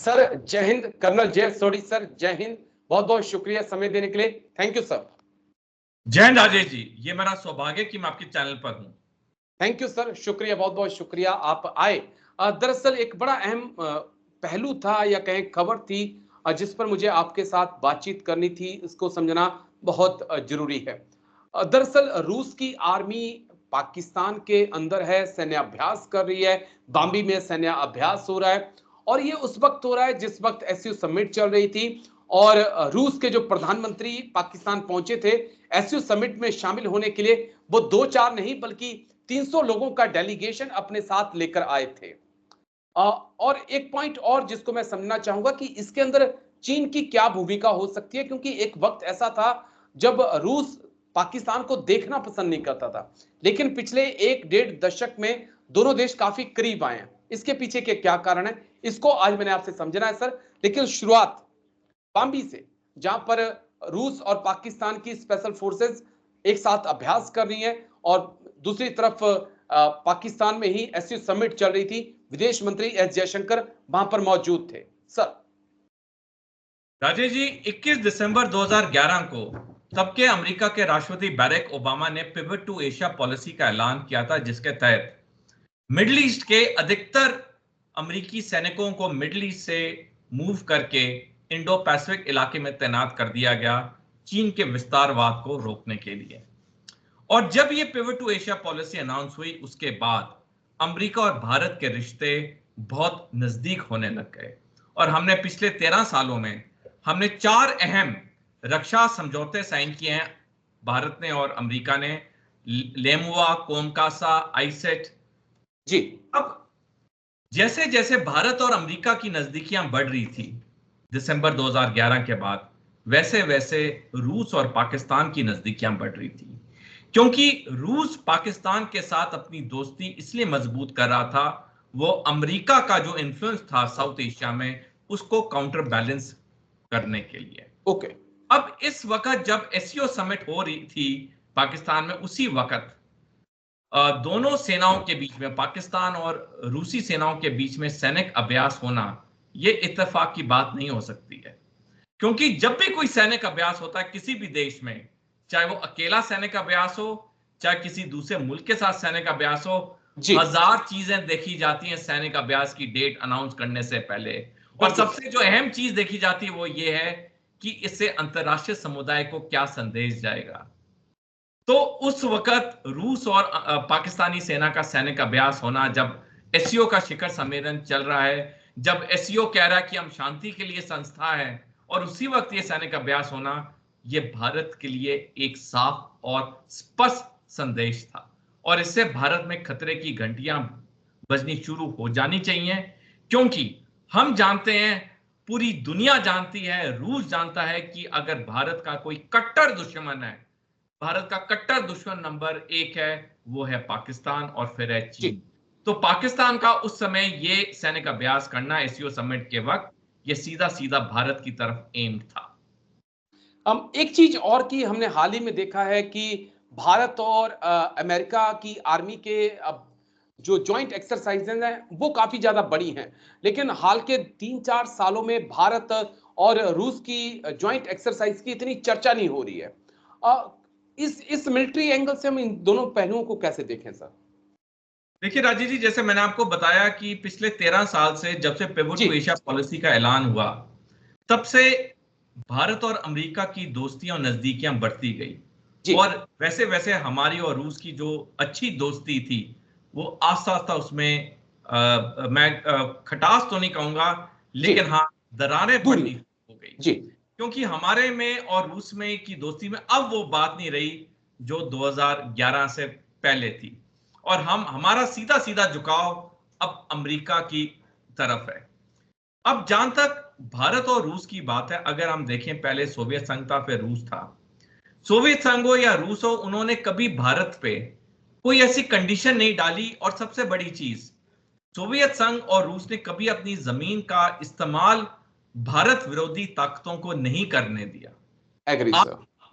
Sir जय Hind. Colonel जय सोडी sir, जय हिंद। बहुत बहुत शुक्रिया समय देने के लिए। Thank you sir. जय हिंद राजेश जी, ये मेरा सौभाग्य कि मैं आपके चैनल पर हूं। थैंक यू सर, शुक्रिया, बहुत बहुत शुक्रिया आप आए। दरअसल एक बड़ा अहम पहलू था या कहें खबर थी जिस पर मुझे आपके साथ बातचीत करनी थी, इसको समझना बहुत जरूरी है। दरअसल रूस की आर्मी पाकिस्तान के अंदर है, सैन्य अभ्यास कर रही है। बाम्बी में सैन्य अभ्यास हो रहा है और ये उस वक्त हो रहा है जिस वक्त एससीओ समिट चल रही थी और रूस के जो प्रधानमंत्री पाकिस्तान पहुंचे थे एससीओ समिट में शामिल होने के लिए, वो दो चार नहीं बल्कि 300 लोगों का डेलीगेशन अपने साथ लेकर आए थे। और एक पॉइंट और जिसको मैं समझना चाहूंगा कि इसके अंदर चीन की क्या भूमिका हो सकती है, क्योंकि एक वक्त ऐसा था जब रूस पाकिस्तान को देखना पसंद नहीं करता था, लेकिन पिछले एक डेढ़ दशक में दोनों देश काफी करीब आए हैं। इसके पीछे के क्या कारण है, इसको आज मैंने आपसे समझना है सर। लेकिन शुरुआत बाम्बी से, जहां पर रूस और पाकिस्तान की स्पेशल फोर्सेस एक साथ अभ्यास कर रही हैं और दूसरी तरफ पाकिस्तान में ही एससीओ समिट चल रही थी। विदेश मंत्री एस जयशंकर वहां पर मौजूद थे। सर राजेश जी, 21 दिसंबर 2011 को तब के अमेरिका के राष्ट्रपति बैरक ओबामा ने पिवट टू एशिया पॉलिसी का ऐलान किया था, जिसके तहत मिडिल ईस्ट के अधिकतर अमेरिकी सैनिकों को मिडिल ईस्ट से मूव करके इंडो पैसिफिक इलाके में तैनात कर दिया गया, चीन के विस्तारवाद को रोकने के लिए। और जब ये pivot to Asia policy announce हुई, उसके बाद अमेरिका और भारत के रिश्ते बहुत नजदीक होने लग गए और हमने पिछले 13 सालों में हमने 4 अहम रक्षा समझौते साइन किए हैं, भारत ने और अमेरिका ने। लेमुआ, कोमकासा, आईसेट जी। अब जैसे जैसे भारत और अमेरिका की नजदीकियां बढ़ रही थी दिसंबर 2011 के बाद, वैसे वैसे रूस और पाकिस्तान की नजदीकियां बढ़ रही थी, क्योंकि रूस पाकिस्तान के साथ अपनी दोस्ती इसलिए मजबूत कर रहा था, वो अमेरिका का जो इन्फ्लुएंस था साउथ एशिया में, उसको काउंटर बैलेंस करने के लिए। ओके। अब इस वक्त जब एससीओ समिट हो रही थी पाकिस्तान में, उसी वक्त दोनों सेनाओं के बीच में, पाकिस्तान और रूसी सेनाओं के बीच में सैनिक अभ्यास होना, यह इत्तेफाक की बात नहीं हो सकती है। क्योंकि जब भी कोई सैनिक अभ्यास होता है किसी भी देश में, चाहे वो अकेला सैनिक अभ्यास हो, चाहे किसी दूसरे मुल्क के साथ सैनिक अभ्यास हो, हजार चीजें देखी जाती हैं सैनिक अभ्यास की डेट अनाउंस करने से पहले। और सबसे जो अहम चीज देखी जाती है वो ये है कि इससे अंतरराष्ट्रीय समुदाय को क्या संदेश जाएगा। तो उस वक्त रूस और पाकिस्तानी सेना का सैनिक अभ्यास होना, जब एससीओ का शिखर सम्मेलन चल रहा है, जब एससीओ कह रहा है कि हम शांति के लिए संस्था है, और उसी वक्त ये सैनिक अभ्यास होना, ये भारत के लिए एक साफ और स्पष्ट संदेश था। और इससे भारत में खतरे की घंटियां बजनी शुरू हो जानी चाहिए, क्योंकि हम जानते हैं, पूरी दुनिया जानती है, रूस जानता है कि अगर भारत का कोई कट्टर दुश्मन है, भारत का कट्टर दुश्मन नंबर 1 है, वो है पाकिस्तान और फिर है चीन। तो पाकिस्तान का उस समय ये सैनिक अभ्यास करना एससीओ समिट के वक्त, ये सीधा सीधा भारत की तरफ एम्ड था। एक चीज और की हमने हाल ही में देखा है कि भारत और अमेरिका की आर्मी के अब जो जॉइंट एक्सरसाइजेज हैं वो काफी ज्यादा बड़ी हैं, लेकिन हाल के 3-4 सालों में भारत और रूस की जॉइंट एक्सरसाइज की इतनी चर्चा नहीं हो रही है। इस मिलिट्री एंगल से हम इन दोनों पहलुओं को कैसे देखें सर? देखिए राजीव जी, जैसे मैंने आपको बताया कि पिछले 13 साल से, जब से पिवट टू एशिया पॉलिसी का ऐलान हुआ, तब से भारत और अमेरिका की दोस्तियां और नजदीकियां बढ़ती गई। और वैसे वैसे हमारी और रूस की जो अच्छी दोस्ती थी, वो आस्ता आस्ता उसमें मैं खटास तो नहीं कहूंगा, लेकिन हाँ, दरारें पड़नी हो गई। क्योंकि हमारे में और रूस में की दोस्ती में अब वो बात नहीं रही जो 2011 से पहले थी, और हमारा सीधा सीधा झुकाव अब अमेरिका की तरफ है। अब जहां तक भारत और रूस की बात है, अगर हम देखें, पहले सोवियत संघ था, फिर रूस था। सोवियत संघ हो या रूस हो, उन्होंने कभी भारत पे कोई ऐसी कंडीशन नहीं डाली, और सबसे बड़ी चीज, सोवियत संघ और रूस ने कभी अपनी जमीन का इस्तेमाल भारत विरोधी ताकतों को नहीं करने दिया।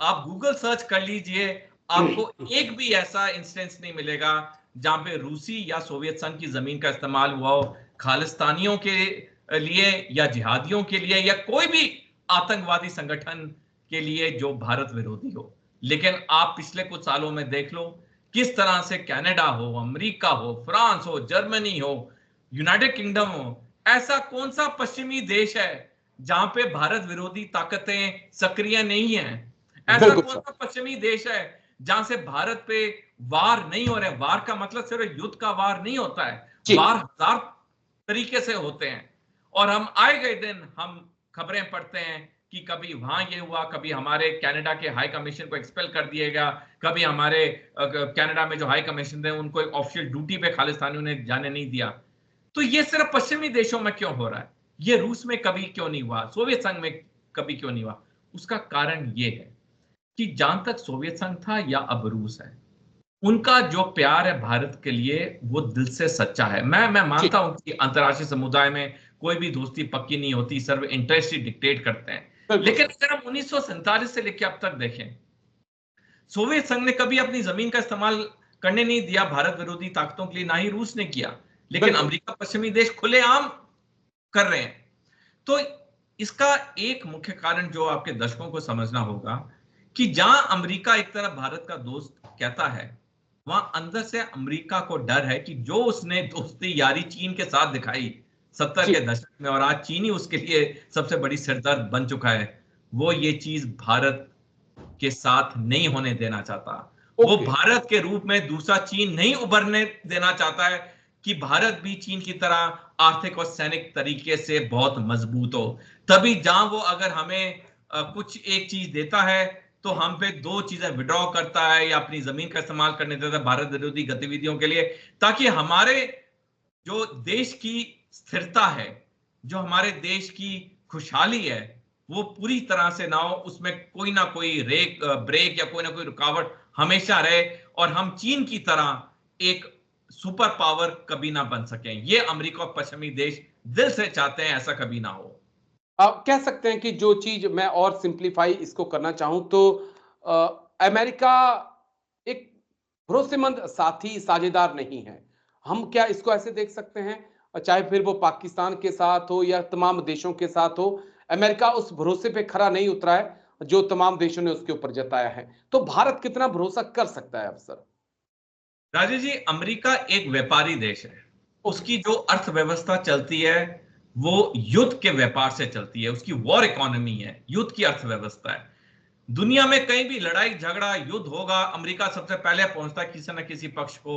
आप गूगल सर्च कर लीजिए, आपको एक भी ऐसा इंस्टेंस नहीं मिलेगा जहां पे रूसी या सोवियत संघ की जमीन का इस्तेमाल हुआ हो खालिस्तानियों के लिए या जिहादियों के लिए या कोई भी आतंकवादी संगठन के लिए जो भारत विरोधी हो। लेकिन आप पिछले कुछ सालों में देख लो किस तरह से कनाडा हो, अमेरिका हो, फ्रांस हो, जर्मनी हो, यूनाइटेड किंगडम हो, ऐसा कौन सा पश्चिमी देश है जहां पे भारत विरोधी ताकतें सक्रिय नहीं है? ऐसा बिल्कुल कौन सर। सा पश्चिमी देश है जहां से भारत पे वार नहीं हो रहे? वार का मतलब सिर्फ युद्ध का वार नहीं होता है, जी। वार हजार तरीके से होते हैं। और हम आए गए दिन हम खबरें पढ़ते हैं कि कभी वहां ये हुआ, कभी हमारे कनाडा के हाई कमीशन को एक्सपेल कर दिएगा, कभी हमारे कनाडा में जो हाई कमीशन थे उनको एक ऑफिशियल ड्यूटी पे खालिस्तानियों ने जाने नहीं दिया। तो ये सिर्फ पश्चिमी देशों में क्यों हो रहा है? ये रूस में कभी क्यों नहीं हुआ? सोवियत संघ में कभी क्यों नहीं हुआ? उसका कारण ये है कि जहां तक सोवियत संघ था या अब रूस है, उनका जो प्यार है भारत के लिए वो दिल से सच्चा है। मैं जी। मानता हूं कि अंतर्राष्ट्रीय समुदाय में कोई भी दोस्ती पक्की नहीं होती, सर्व इंटरेस्ट ही डिक्टेट करते हैं। बिल्कुल लेकिन सर। अगर हम 1947 से लेकर अब तक देखें, सोवियत संघ ने कभी अपनी जमीन का इस्तेमाल करने नहीं दिया भारत विरोधी ताकतों के लिए, ना ही रूस ने किया। लेकिन बिल्कुल। अमेरिका, पश्चिमी देश खुलेआम कर रहे हैं। तो इसका एक मुख्य कारण जो आपके दर्शकों को समझना होगा कि जहां अमेरिका एक तरफ भारत का दोस्त कहता है, वहां अंदर से अमेरिका को डर है कि जो उसने दोस्ती यारी चीन के साथ दिखाई 70 जी। के दशक में, और आज चीन ही उसके लिए सबसे बड़ी सिरदर्द बन चुका है, वो ये चीज भारत के साथ नहीं होने देना चाहता। वो ओके। भारत के रूप में दूसरा चीन नहीं उभरने देना चाहता है कि भारत भी चीन की तरह आर्थिक और सैनिक तरीके से बहुत मजबूत हो। तभी जहां वो अगर हमें कुछ एक चीज देता है तो हम पे दो चीजें विड्रॉ करता है या अपनी जमीन का इस्तेमाल करने देता है भारत विरोधी गतिविधियों के लिए, ताकि हमारे जो देश की स्थिरता है, जो हमारे देश की खुशहाली है, वो पूरी तरह से ना हो, उसमें कोई ना कोई ब्रेक या कोई ना कोई रुकावट हमेशा रहे, और हम चीन की तरह एक सुपर पावर कभी ना बन सकें। ये अमेरिका और पश्चिमी देश दिल से चाहते हैं ऐसा कभी ना हो। आप कह सकते हैं कि जो चीज मैं और सिंप्लीफाई इसको करना चाहूं तो अमेरिका एक भरोसेमंद साथी साझेदार नहीं है। हम क्या इसको ऐसे देख सकते हैं? चाहे फिर वो पाकिस्तान के साथ हो या तमाम देशों के साथ हो, अमेरिका उस भरोसे पे खरा नहीं उतरा है जो तमाम देशों ने उसके ऊपर जताया है। तो भारत कितना भरोसा कर सकता है अब सर? राजेश जी, अमेरिका एक व्यापारी देश है। ओके। उसकी जो अर्थव्यवस्था चलती है वो युद्ध के व्यापार से चलती है। उसकी वॉर इकोनॉमी है, युद्ध की अर्थव्यवस्था है। दुनिया में कहीं भी लड़ाई झगड़ा युद्ध होगा, अमेरिका सबसे पहले पहुंचता है किसी न किसी पक्ष को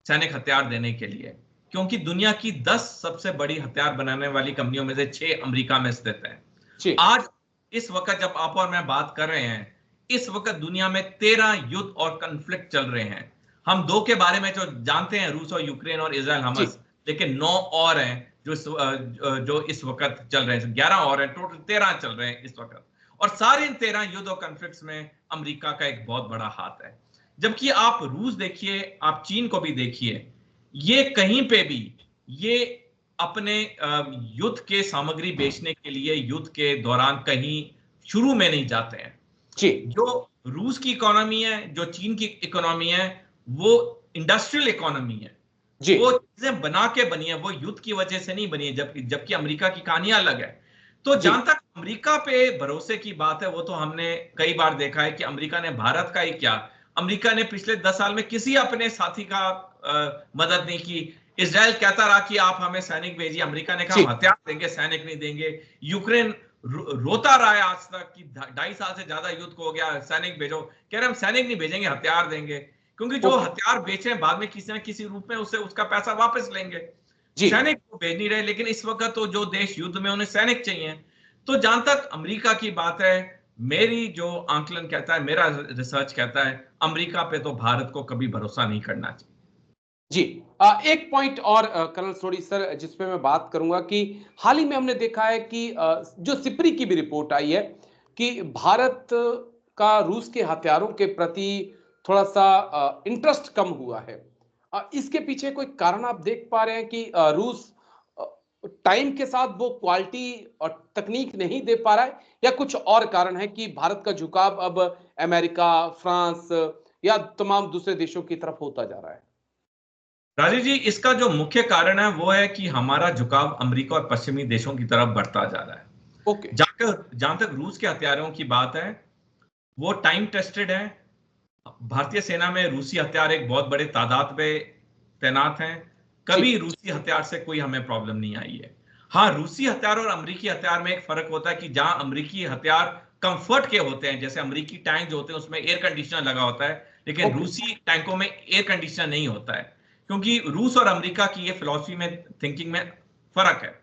सैनिक हथियार देने के लिए, क्योंकि दुनिया की 10 सबसे बड़ी हथियार बनाने वाली कंपनियों में से 6 अमेरिका में स्थित है। जी। आज इस वक्त जब आप और मैं बात कर रहे हैं, इस वक्त दुनिया में 13 युद्ध और कन्फ्लिक्ट चल रहे हैं। हम दो के बारे में जो जानते हैं, रूस और यूक्रेन और इजराइल जी। हमस, लेकिन 9 और हैं जो इस वक्त चल रहे हैं। 11 और हैं, टोटल 13 चल रहे हैं इस वक्त। और सारे इन 13 युद्ध और कन्फ्लिक्ट्स में अमेरिका का एक बहुत बड़ा हाथ है। जबकि आप रूस देखिए, आप चीन को भी देखिए, ये कहीं पे भी ये अपने युद्ध के सामग्री बेचने के लिए युद्ध के दौरान कहीं शुरू में नहीं जाते हैं। जी। जो रूस की इकोनॉमी है, जो चीन की इकोनॉमी है, वो इंडस्ट्रियल इकोनॉमी है। जी। वो चीजें बना के बनी है, वो युद्ध की वजह से नहीं बनी है। जबकि अमेरिका की कहानी अलग है। तो जी। जहां तक अमेरिका पे भरोसे की बात है, वो तो हमने कई बार देखा है कि अमेरिका ने भारत का ही क्या, अमेरिका ने पिछले 10 साल में किसी अपने साथी का मदद नहीं की। इजराइल कहता रहा कि आप हमें सैनिक भेजिए, अमेरिका ने कहा जी। हम हथियार देंगे, सैनिक नहीं देंगे। यूक्रेन रोता रहा है आज तक कि 2.5 साल से ज्यादा युद्ध हो गया, सैनिक भेजो। कह रहे हम सैनिक नहीं भेजेंगे, हथियार देंगे, क्योंकि जो ओके। हथियार बेचे हैं बाद में किसी न किसी रूप में उससे उसका पैसा वापस लेंगे। जी। सैनिक को भेज नहीं रहे, लेकिन इस वक्त तो जो देश युद्ध में उन्हें सैनिक चाहिए। तो जहां तक अमेरिका की बात है, मेरी जो आंकलन कहता है, मेरा रिसर्च कहता है, अमेरिका पे तो भारत को कभी भरोसा नहीं करना चाहिए। जी। एक पॉइंट और कर्नल सोडी सर जिस पे मैं बात करूंगा कि हाल ही में हमने देखा है कि जो सिपरी की भी रिपोर्ट आई है कि भारत का रूस के हथियारों के प्रति थोड़ा सा इंटरेस्ट कम हुआ है। इसके पीछे कोई कारण आप देख पा रहे हैं कि रूस टाइम के साथ वो क्वालिटी और तकनीक नहीं दे पा रहा है, या कुछ और कारण है कि भारत का झुकाव अब अमेरिका, फ्रांस या तमाम दूसरे देशों की तरफ होता जा रहा है? राजीव जी, इसका जो मुख्य कारण है वो है कि हमारा झुकाव अमेरिका और पश्चिमी देशों की तरफ बढ़ता जा रहा है। ओके। जहां तक रूस के हथियारों की बात है, वो टाइम टेस्टेड है। भारतीय सेना में रूसी हथियार एक बहुत बड़े तादाद में तैनात हैं। कभी रूसी हथियार से कोई हमें प्रॉब्लम नहीं आई है। हाँ, रूसी हथियार और अमेरिकी हथियार में एक फर्क होता है कि जहां अमेरिकी हथियार कंफर्ट के होते हैं, जैसे अमेरिकी टैंक जो होते हैं उसमें एयर कंडीशनर लगा होता है, लेकिन रूसी टैंकों में एयर कंडीशनर नहीं होता है, क्योंकि रूस और अमेरिका की ये फिलॉसफी में, थिंकिंग में फर्क है।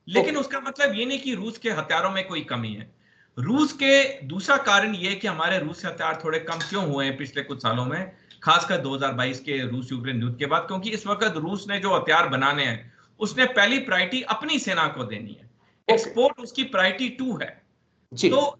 लेकिन उसका मतलब ये नहीं कि रूस के हथियारों में कोई कमी है। रूस के दूसरा कारण ये कि हमारे रूस हथियार थोड़े कम क्यों हुए हैं पिछले कुछ सालों में, खासकर 2022 के रूस यूक्रेन युद्ध के बाद, क्योंकि इस वक्त रूस ने जो हथियार बनाने हैं उसने पहली प्रायोरिटी अपनी सेना को देनी है। एक्सपोर्ट उसकी प्रायोरिटी 2 है। तो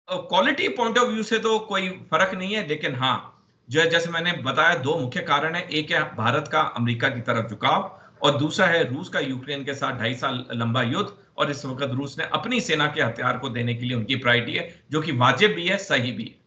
क्वालिटी पॉइंट ऑफ व्यू से तो कोई फर्क नहीं है, लेकिन हाँ, जो है जैसे मैंने बताया, दो मुख्य कारण है। एक है भारत का अमेरिका की तरफ झुकाव, और दूसरा है रूस का यूक्रेन के साथ 2.5 साल लंबा युद्ध, और इस वक्त रूस ने अपनी सेना के हथियार को देने के लिए उनकी प्रायोरिटी है, जो कि वाजिब भी है, सही भी है।